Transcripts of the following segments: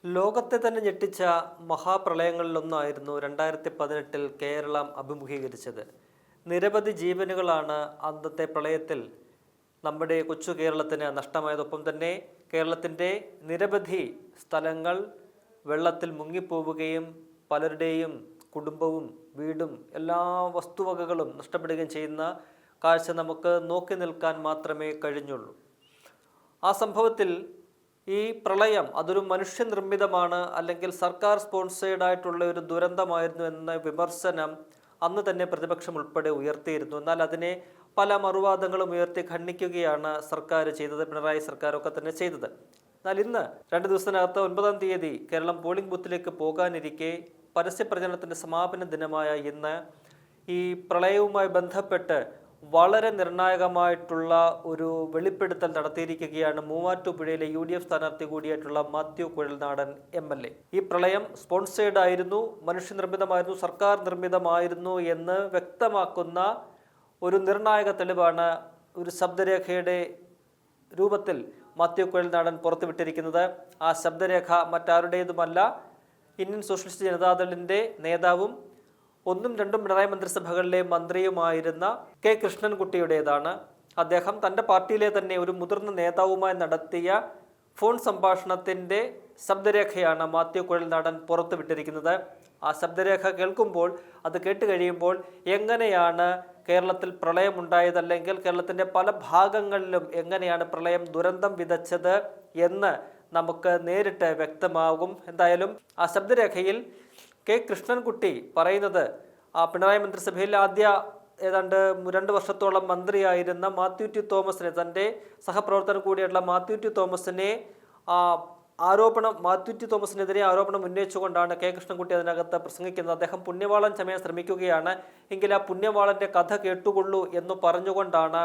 ലോകത്തെ തന്നെ ഞെട്ടിച്ച മഹാപ്രളയങ്ങളിലൊന്നായിരുന്നു 2018 കേരളം അഭിമുഖീകരിച്ചത്. നിരവധി ജീവനുകളാണ് അന്നത്തെ പ്രളയത്തിൽ നമ്മുടെ കൊച്ചു കേരളത്തിന് നഷ്ടമായതൊപ്പം തന്നെ കേരളത്തിൻ്റെ നിരവധി സ്ഥലങ്ങൾ വെള്ളത്തിൽ മുങ്ങിപ്പോവുകയും പലരുടെയും കുടുംബവും വീടും എല്ലാ വസ്തുവകകളും നഷ്ടപ്പെടുകയും ചെയ്യുന്ന കാഴ്ച നമുക്ക് നോക്കി നിൽക്കാൻ മാത്രമേ കഴിഞ്ഞുള്ളൂ. ആ സംഭവത്തിൽ ഈ പ്രളയം അതൊരു മനുഷ്യനിർമ്മിതമാണ് അല്ലെങ്കിൽ സർക്കാർ സ്പോൺസേഡ് ആയിട്ടുള്ള ഒരു ദുരന്തമായിരുന്നു എന്ന വിമർശനം അന്ന് തന്നെ പ്രതിപക്ഷം ഉൾപ്പെടെ ഉയർത്തിയിരുന്നു. എന്നാൽ അതിനെ പല മറുവാദങ്ങളും ഉയർത്തി ഖണ്ഡിക്കുകയാണ് സർക്കാർ ചെയ്തത്, പിണറായി സർക്കാരൊക്കെ തന്നെ ചെയ്തത്. എന്നാൽ ഇന്ന് 2 ദിവസത്തിനകത്ത് 9-ാം തീയതി കേരളം പോളിംഗ് ബൂത്തിലേക്ക് പോകാനിരിക്കെ പരസ്യപ്രചരണത്തിൻ്റെ സമാപന ദിനമായ ഇന്ന് ഈ പ്രളയവുമായി ബന്ധപ്പെട്ട് വളരെ നിർണായകമായിട്ടുള്ള ഒരു വെളിപ്പെടുത്തൽ നടത്തിയിരിക്കുകയാണ് മൂവാറ്റുപുഴയിലെ UDF സ്ഥാനാർത്ഥി കൂടിയായിട്ടുള്ള മാത്യു കുഴൽനാടൻ MLA. ഈ പ്രളയം സ്പോൺസേഡ് ആയിരുന്നു, മനുഷ്യനിർമ്മിതമായിരുന്നു, സർക്കാർ നിർമ്മിതമായിരുന്നു എന്ന് വ്യക്തമാക്കുന്ന ഒരു നിർണായക തെളിവാണ് ഒരു ശബ്ദരേഖയുടെ രൂപത്തിൽ മാത്യു കുഴൽനാടൻ പുറത്തുവിട്ടിരിക്കുന്നത്. ആ ശബ്ദരേഖ മറ്റാരുടേതുമല്ല, ഇന്ത്യൻ സോഷ്യലിസ്റ്റ് ജനതാദളിൻ്റെ നേതാവും 1ഉം 2ഉം പിണറായി മന്ത്രിസഭകളിലെ മന്ത്രിയുമായിരുന്ന കെ കൃഷ്ണൻകുട്ടിയുടേതാണ്. അദ്ദേഹം തൻ്റെ പാർട്ടിയിലെ തന്നെ ഒരു മുതിർന്ന നേതാവുമായി നടത്തിയ ഫോൺ സംഭാഷണത്തിൻ്റെ ശബ്ദരേഖയാണ് മാത്യു കുഴൽനാടൻ പുറത്തുവിട്ടിരിക്കുന്നത്. ആ ശബ്ദരേഖ കേൾക്കുമ്പോൾ, അത് കേട്ട് കഴിയുമ്പോൾ എങ്ങനെയാണ് കേരളത്തിൽ പ്രളയമുണ്ടായതല്ലെങ്കിൽ കേരളത്തിൻ്റെ പല ഭാഗങ്ങളിലും എങ്ങനെയാണ് പ്രളയം ദുരന്തം വിതച്ചത് എന്ന് നമുക്ക് നേരിട്ട് വ്യക്തമാകും. എന്തായാലും ആ ശബ്ദരേഖയിൽ കെ കൃഷ്ണൻകുട്ടി പറയുന്നത് പിണറായി മന്ത്രിസഭയിൽ ഏതാണ്ട് 2 വർഷത്തോളം മന്ത്രിയായിരുന്ന മാത്യു ടി തോമസിനെ, തൻ്റെ സഹപ്രവർത്തകൻ കൂടിയായിട്ടുള്ള മാത്യു ടി തോമസിനെ മാത്യു ടി തോമസിനെതിരെ ആരോപണം ഉന്നയിച്ചുകൊണ്ടാണ് കെ കൃഷ്ണൻകുട്ടി അതിനകത്ത് പ്രസംഗിക്കുന്നത്. അദ്ദേഹം പുണ്യവാളൻ ചമയാൻ ശ്രമിക്കുകയാണ്, എങ്കിൽ ആ പുണ്യവാളൻ്റെ കഥ കേട്ടുകൊള്ളൂ എന്ന് പറഞ്ഞുകൊണ്ടാണ്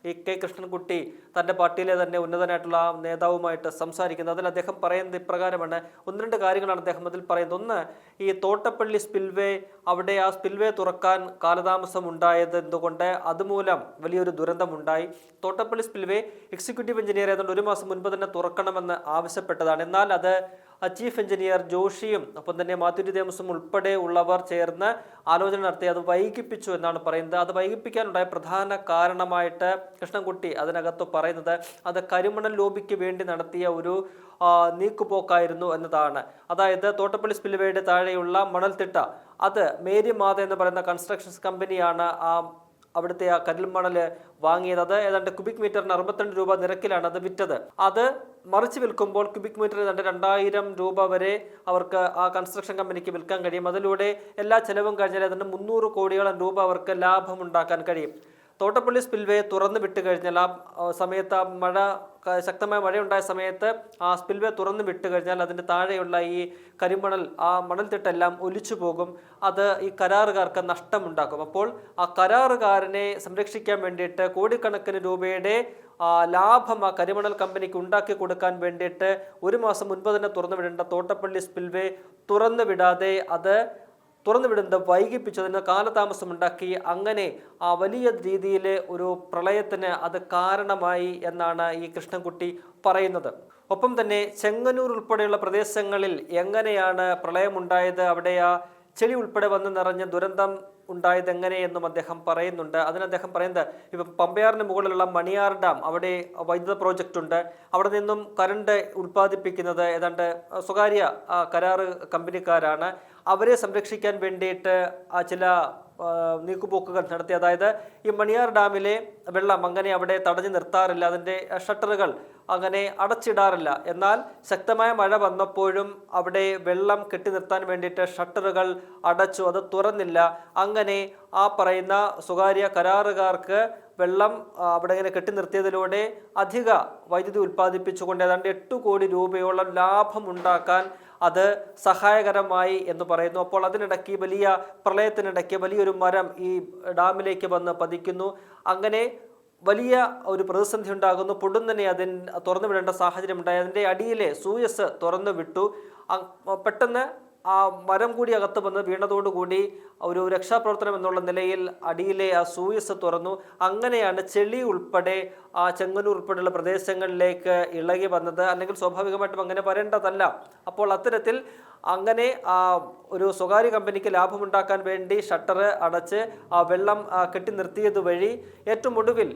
ഈ കെ കൃഷ്ണൻകുട്ടി തൻ്റെ പാർട്ടിയിലെ തന്നെ ഉന്നതനായിട്ടുള്ള ആ നേതാവുമായിട്ട് സംസാരിക്കുന്നത്. അതിൽ അദ്ദേഹം പറയുന്നത് ഇപ്രകാരമാണ്. 1-2 കാര്യങ്ങളാണ് അദ്ദേഹം അതിൽ പറയുന്നത്. ഒന്ന്, ഈ തോട്ടപ്പള്ളി സ്പിൽവേ, അവിടെ ആ സ്പിൽവേ തുറക്കാൻ കാലതാമസം ഉണ്ടായത് എന്തുകൊണ്ട്, അതുമൂലം വലിയൊരു ദുരന്തമുണ്ടായി. തോട്ടപ്പള്ളി സ്പിൽവേ എക്സിക്യൂട്ടീവ് എഞ്ചിനീയർ ഏതാണ്ട് 1 മാസം മുൻപ് തന്നെ തുറക്കണമെന്ന് ആവശ്യപ്പെട്ടതാണ്. എന്നാൽ അത് ചീഫ് എഞ്ചിനീയർ ജോഷിയും ഒപ്പം തന്നെ മാത്യു ടി തോമസും ഉൾപ്പെടെ ഉള്ളവർ ചേർന്ന് ആലോചന നടത്തി അത് വൈകിപ്പിച്ചു എന്നാണ് പറയുന്നത്. അത് വൈകിപ്പിക്കാനുണ്ടായ പ്രധാന കാരണമായിട്ട് കൃഷ്ണൻകുട്ടി അതിനകത്ത് പറയുന്നത് അത് കരിമണൽ ലോബിക്ക് വേണ്ടി നടത്തിയ ഒരു നീക്കുപോക്കായിരുന്നു എന്നതാണ്. അതായത് തോട്ടപ്പള്ളി സ്പിൽവേയുടെ താഴെയുള്ള മണൽത്തിട്ട, അത് മേരി മാത എന്ന് പറയുന്ന കൺസ്ട്രക്ഷൻസ് കമ്പനിയാണ് അവിടുത്തെ ആ കല്ലുമണൽ വാങ്ങിയത്. അത് ഏതാണ്ട് ക്യൂബിക് മീറ്ററിന് 62 രൂപ നിരക്കിലാണ് അത് വിറ്റത്. അത് മറിച്ച് വിൽക്കുമ്പോൾ ക്യൂബിക് മീറ്റർ ഏതാണ്ട് 2000 രൂപ വരെ അവർക്ക് ആ കൺസ്ട്രക്ഷൻ കമ്പനിക്ക് വിൽക്കാൻ കഴിയും. അതിലൂടെ എല്ലാ ചെലവും കഴിഞ്ഞാൽ ഏതാണ്ട് 300 കോടിയോളം രൂപ അവർക്ക് ലാഭമുണ്ടാക്കാൻ കഴിയും. തോട്ടപ്പള്ളി സ്പിൽവേ തുറന്നു വിട്ട് കഴിഞ്ഞാൽ ആ സമയത്ത് ശക്തമായ മഴയുണ്ടായ സമയത്ത് ആ സ്പിൽവേ തുറന്നു വിട്ട് കഴിഞ്ഞാൽ അതിൻ്റെ താഴെയുള്ള ഈ കരിമണൽ, ആ മണൽത്തിട്ടെല്ലാം ഒലിച്ചു പോകും. അത് ഈ കരാറുകാർക്ക് നഷ്ടമുണ്ടാക്കും. അപ്പോൾ ആ കരാറുകാരനെ സംരക്ഷിക്കാൻ വേണ്ടിയിട്ട് കോടിക്കണക്കിന് രൂപയുടെ ലാഭം ആ കരിമണൽ കമ്പനിക്ക് ഉണ്ടാക്കി കൊടുക്കാൻ വേണ്ടിയിട്ട് 1 മാസം മുൻപ് തന്നെ തുറന്നു വിടേണ്ട തോട്ടപ്പള്ളി സ്പിൽവേ തുറന്നു വിടാതെ അത് തുറന്നുവിടുന്നത് വൈകിപ്പിച്ചതിന് കാലതാമസമുണ്ടാക്കി. അങ്ങനെ ആ വലിയ രീതിയിൽ ഒരു പ്രളയത്തിന് അത് കാരണമായി എന്നാണ് ഈ കൃഷ്ണൻകുട്ടി പറയുന്നത്. ഒപ്പം തന്നെ ചെങ്ങന്നൂർ ഉൾപ്പെടെയുള്ള പ്രദേശങ്ങളിൽ എങ്ങനെയാണ് പ്രളയമുണ്ടായത്, അവിടെ ആ ചെളി ഉൾപ്പെടെ വന്ന് നിറഞ്ഞ ദുരന്തം ഉണ്ടായത് എങ്ങനെയെന്നും അദ്ദേഹം പറയുന്നുണ്ട്. അതിന് അദ്ദേഹം പറയുന്നത്, ഇപ്പം പമ്പയാറിന് മുകളിലുള്ള മണിയാർ ഡാം, അവിടെ വൈദ്യുത പ്രോജക്റ്റ് ഉണ്ട്. അവിടെ നിന്നും കറണ്ട് ഉൽപ്പാദിപ്പിക്കുന്നത് ഏതാണ്ട് സ്വകാര്യ കരാറ് കമ്പനിക്കാരാണ്. അവരെ സംരക്ഷിക്കാൻ വേണ്ടിയിട്ട് ചില നീക്കുപോക്കുകൾ നടത്തി. അതായത് ഈ മണിയാർ ഡാമിലെ വെള്ളം അങ്ങനെ അവിടെ തടഞ്ഞു നിർത്താറില്ല, അതിൻ്റെ ഷട്ടറുകൾ അങ്ങനെ അടച്ചിടാറില്ല. എന്നാൽ ശക്തമായ മഴ വന്നപ്പോഴും അവിടെ വെള്ളം കെട്ടി നിർത്താൻ വേണ്ടിയിട്ട് ഷട്ടറുകൾ അടച്ചു, അത് തുറന്നില്ല. അങ്ങനെ ആ പറയുന്ന സ്വകാര്യ കരാറുകാർക്ക് വെള്ളം അവിടെ ഇങ്ങനെ കെട്ടി നിർത്തിയതിലൂടെ അധിക വൈദ്യുതി ഉൽപ്പാദിപ്പിച്ചുകൊണ്ട് ഏതാണ്ട് 8 കോടി രൂപയോളം ലാഭം ഉണ്ടാക്കാൻ അത് സഹായകരമായി എന്ന് പറയുന്നു. അപ്പോൾ അതിനിടയ്ക്ക് വലിയ പ്രളയത്തിനിടയ്ക്ക് വലിയൊരു മരം ഈ ഡാമിലേക്ക് വന്ന് പതിക്കുന്നു. അങ്ങനെ വലിയ ഒരു പ്രതിസന്ധി ഉണ്ടാകുന്നു. പൊടുന്നനെ തുറന്നു വിടേണ്ട സാഹചര്യം ഉണ്ടായി. അതിൻ്റെ അടിയിലെ സൂയസ് തുറന്നു വിട്ടു. പെട്ടെന്ന് ആ മരം കൂടി അകത്ത് വന്ന് വീണതോടുകൂടി ഒരു രക്ഷാപ്രവർത്തനം എന്നുള്ള നിലയിൽ അടിയിലെ ആ സൂയസ് തുറന്നു. അങ്ങനെയാണ് ചെളി ഉൾപ്പെടെ ആ ചെങ്ങന്നൂർ ഉൾപ്പെടെയുള്ള പ്രദേശങ്ങളിലേക്ക് ഇളകി വന്നത്. അല്ലെങ്കിൽ സ്വാഭാവികമായിട്ടും അങ്ങനെ വരേണ്ടതല്ല. അപ്പോൾ അത്തരത്തിൽ അങ്ങനെ ഒരു സ്വകാര്യ കമ്പനിക്ക് ലാഭമുണ്ടാക്കാൻ വേണ്ടി ഷട്ടർ അടച്ച് ആ വെള്ളം കെട്ടി നിർത്തിയത് വഴി ഏറ്റവും ഒടുവിൽ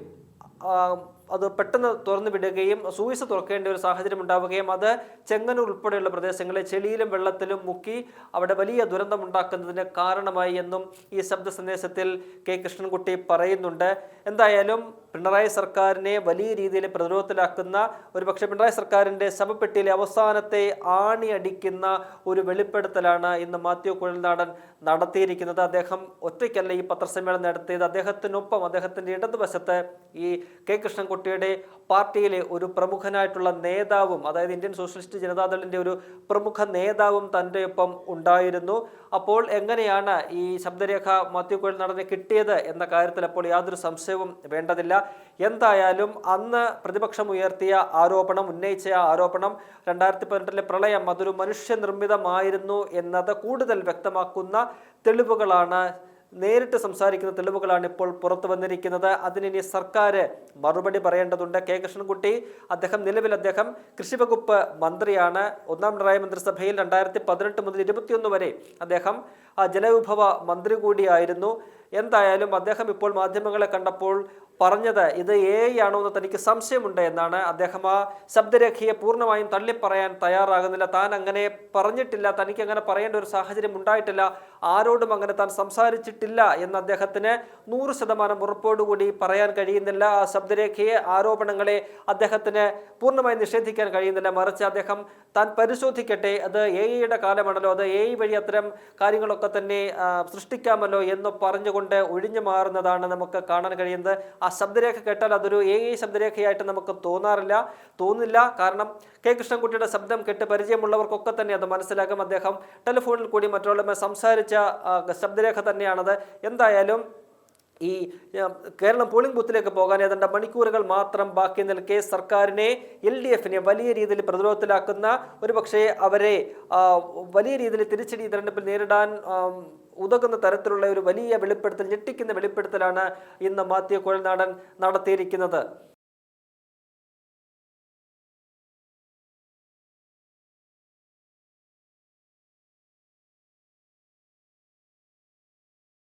അത് പെട്ടെന്ന് തുറന്നു വിടുകയും സൂയിസ് തുറക്കേണ്ട ഒരു സാഹചര്യം ഉണ്ടാവുകയും അത് ചെങ്ങന്നൂർ ഉൾപ്പെടെയുള്ള പ്രദേശങ്ങളെ ചെളിയിലും വെള്ളത്തിലും മുക്കി അവിടെ വലിയ ദുരന്തമുണ്ടാക്കുന്നതിന് കാരണമായി എന്നും ഈ ശബ്ദ സന്ദേശത്തിൽ കെ കൃഷ്ണൻകുട്ടി പറയുന്നുണ്ട്. എന്തായാലും പിണറായി സർക്കാരിനെ വലിയ രീതിയിൽ പ്രതിരോധത്തിലാക്കുന്ന, ഒരുപക്ഷെ പിണറായി സർക്കാരിൻ്റെ ശവപ്പെട്ടിയിലെ അവസാനത്തെ ആണി അടിക്കുന്ന ഒരു വെളിപ്പെടുത്തലാണ് ഇന്ന് മാത്യു കുഴൽനാടൻ നടത്തിയിരിക്കുന്നത്. അദ്ദേഹം ഒറ്റയ്ക്കല്ല ഈ പത്രസമ്മേളനം നടത്തിയത്. അദ്ദേഹത്തിനൊപ്പം അദ്ദേഹത്തിൻ്റെ ഇടതുവശത്ത് ഈ കെ കൃഷ്ണൻകുട്ടിയുടെ പാർട്ടിയിലെ ഒരു പ്രമുഖനായിട്ടുള്ള നേതാവും, അതായത് ഇന്ത്യൻ സോഷ്യലിസ്റ്റ് ജനതാദളിൻ്റെ ഒരു പ്രമുഖ നേതാവും തൻ്റെ ഒപ്പം ഉണ്ടായിരുന്നു. അപ്പോൾ എങ്ങനെയാണ് ഈ ശബ്ദരേഖ മാത്യു കുഴൽനാടന് കിട്ടിയത് എന്ന കാര്യത്തിൽ അപ്പോൾ യാതൊരു സംശയവും വേണ്ടതില്ല. എന്തായാലും അന്ന് പ്രതിപക്ഷം ഉയർത്തിയ ആരോപണം, ഉന്നയിച്ച ആരോപണം 2018 പ്രളയം അതൊരു മനുഷ്യനിർമ്മിതമായിരുന്നു എന്നത് കൂടുതൽ വ്യക്തമാക്കുന്ന തെളിവുകളാണ്, നേരിട്ട് സംസാരിക്കുന്ന തെളിവുകളാണ് ഇപ്പോൾ പുറത്തു വന്നിരിക്കുന്നത്. അതിനി സർക്കാർ മറുപടി പറയേണ്ടതുണ്ട്. കെ കൃഷ്ണൻകുട്ടി നിലവിൽ അദ്ദേഹം കൃഷി വകുപ്പ് മന്ത്രിയാണ്. ഒന്നാം പിണറായി മന്ത്രിസഭയിൽ 2018 മുതൽ 2021 വരെ അദ്ദേഹം ജലവിഭവ മന്ത്രി കൂടിയായിരുന്നു. എന്തായാലും അദ്ദേഹം ഇപ്പോൾ മാധ്യമങ്ങളെ കണ്ടപ്പോൾ പറഞ്ഞത് ഇത് AI ആണോ എന്ന് തനിക്ക് സംശയമുണ്ട് എന്നാണ്. അദ്ദേഹം ആ ശബ്ദരേഖയെ പൂർണ്ണമായും തള്ളിപ്പറയാൻ തയ്യാറാകുന്നില്ല. താൻ അങ്ങനെ പറഞ്ഞിട്ടില്ല, തനിക്ക് അങ്ങനെ പറയേണ്ട ഒരു സാഹചര്യം ഉണ്ടായിട്ടില്ല, ആരോടും അങ്ങനെ താൻ സംസാരിച്ചിട്ടില്ല എന്ന് അദ്ദേഹത്തിന് 100% ഉറപ്പോടുകൂടി പറയാൻ കഴിയുന്നില്ല. ആ ശബ്ദരേഖയെ, ആരോപണങ്ങളെ അദ്ദേഹത്തിന് പൂർണ്ണമായി നിഷേധിക്കാൻ കഴിയുന്നില്ല. മറിച്ച് അദ്ദേഹം താൻ പരിശോധിക്കട്ടെ, അത് AI കാലമാണല്ലോ, അത് AI വഴി അത്തരം കാര്യങ്ങളൊക്കെ തന്നെ സൃഷ്ടിക്കാമല്ലോ എന്ന് പറഞ്ഞുകൊണ്ട് ഒഴിഞ്ഞു മാറുന്നതാണ് നമുക്ക് കാണാൻ കഴിയുന്നത്. ആ ശബ്ദരേഖ കേട്ടാൽ അതൊരു AI ശബ്ദരേഖയായിട്ട് നമുക്ക് തോന്നില്ല. കാരണം കെ കൃഷ്ണൻകുട്ടിയുടെ ശബ്ദം കേട്ട് പരിചയമുള്ളവർക്കൊക്കെ തന്നെ അത് മനസ്സിലാകും. അദ്ദേഹം ടെലിഫോണിൽ കൂടി മറ്റുള്ളവരുമായി സംസാരിച്ച ശബ്ദരേഖ തന്നെയാണത്. എന്തായാലും ഈ കേരളം പോളിംഗ് ബൂത്തിലേക്ക് പോകാൻ ഏതാണ്ട് മണിക്കൂറുകൾ മാത്രം ബാക്കി നിൽക്കെ സർക്കാരിനെ, LDFനെ വലിയ രീതിയിൽ പ്രതിരോധത്തിലാക്കുന്ന, ഒരുപക്ഷെ അവരെ വലിയ രീതിയിൽ തിരിച്ചടി തെരഞ്ഞെടുപ്പിൽ നേരിടാൻ ഉതകുന്ന തരത്തിലുള്ള ഒരു വലിയ വെളിപ്പെടുത്തൽ, ഞെട്ടിക്കുന്ന വെളിപ്പെടുത്തലാണ് ഇന്ന് മാത്യു കുഴൽനാടൻ നടത്തിയിരിക്കുന്നത്.